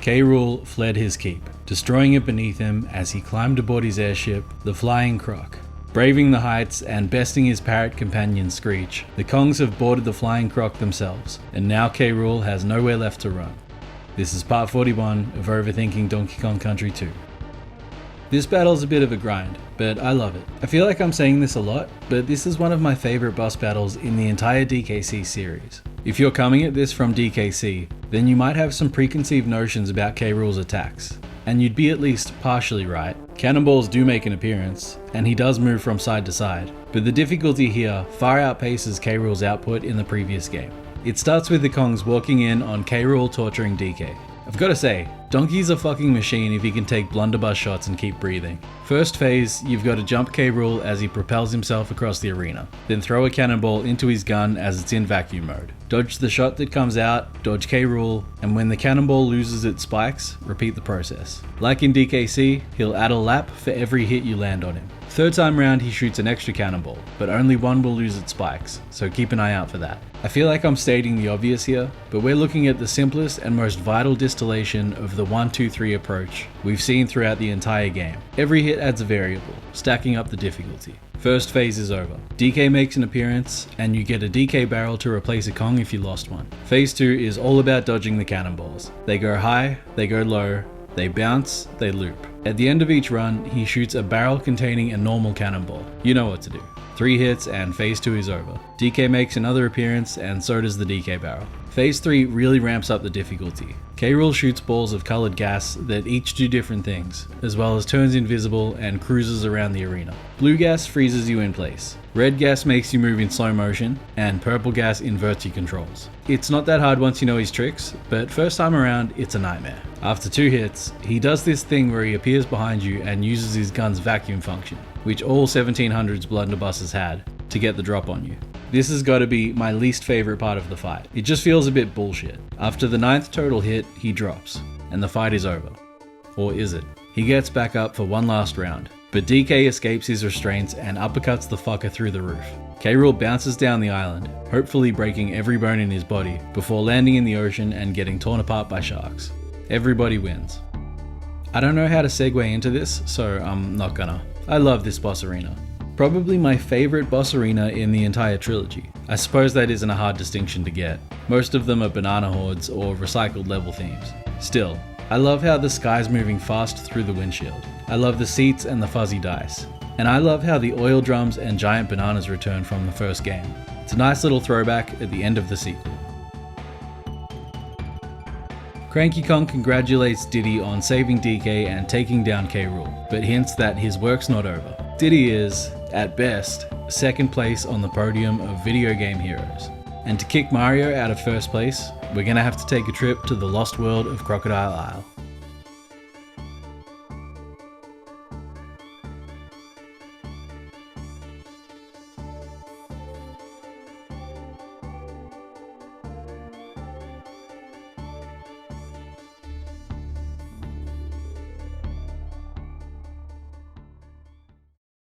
Krool fled his keep, destroying it beneath him as he climbed aboard his airship, the Flying Croc. Braving the heights and besting his parrot companion Screech, the Kongs have boarded the Flying Croc themselves, and now Krool has nowhere left to run. This is part 41 of Overthinking Donkey Kong Country 2. This battle's a bit of a grind, but I love it. I feel like I'm saying this a lot, but this is one of my favorite boss battles in the entire DKC series. If you're coming at this from DKC, then you might have some preconceived notions about Krool's attacks, and you'd be at least partially right. Cannonballs do make an appearance, and he does move from side to side, but the difficulty here far outpaces Krool's output in the previous game. It starts with the Kongs walking in on Krool torturing DK. I've gotta say, Donkey's a fucking machine if he can take blunderbuss shots and keep breathing. First phase, you've got to jump Krool as he propels himself across the arena, then throw a cannonball into his gun as it's in vacuum mode. Dodge the shot that comes out, dodge Krool, and when the cannonball loses its spikes, repeat the process. Like in DKC, he'll add a lap for every hit you land on him. Third time round he shoots an extra cannonball, but only one will lose its spikes, so keep an eye out for that. I feel like I'm stating the obvious here, but we're looking at the simplest and most vital distillation of the 1-2-3 approach we've seen throughout the entire game. Every hit adds a variable, stacking up the difficulty. First phase is over. DK makes an appearance, and you get a DK barrel to replace a Kong if you lost one. Phase 2 is all about dodging the cannonballs. They go high, they go low, they bounce, they loop. At the end of each run, he shoots a barrel containing a normal cannonball. You know what to do. 3 hits and phase 2 is over. DK makes another appearance and so does the DK barrel. Phase 3 really ramps up the difficulty. Krool shoots balls of coloured gas that each do different things, as well as turns invisible and cruises around the arena. Blue gas freezes you in place. Red gas makes you move in slow motion, and purple gas inverts your controls. It's not that hard once you know his tricks, but first time around, it's a nightmare. After 2 hits, he does this thing where he appears behind you and uses his gun's vacuum function, which all 1700s blunderbusses had, to get the drop on you. This has got to be my least favourite part of the fight. It just feels a bit bullshit. After the 9th total hit, he drops, and the fight is over. Or is it? He gets back up for one last round, but DK escapes his restraints and uppercuts the fucker through the roof. Krool bounces down the island, hopefully breaking every bone in his body, before landing in the ocean and getting torn apart by sharks. Everybody wins. I don't know how to segue into this, so I'm not gonna. I love this boss arena. Probably my favourite boss arena in the entire trilogy. I suppose that isn't a hard distinction to get. Most of them are banana hordes or recycled level themes. Still, I love how the sky's moving fast through the windshield. I love the seats and the fuzzy dice. And I love how the oil drums and giant bananas return from the first game. It's a nice little throwback at the end of the sequel. Cranky Kong congratulates Diddy on saving DK and taking down Krool, but hints that his work's not over. Diddy is, at best, second place on the podium of video game heroes. And to kick Mario out of first place, we're gonna have to take a trip to the lost world of Crocodile Isle.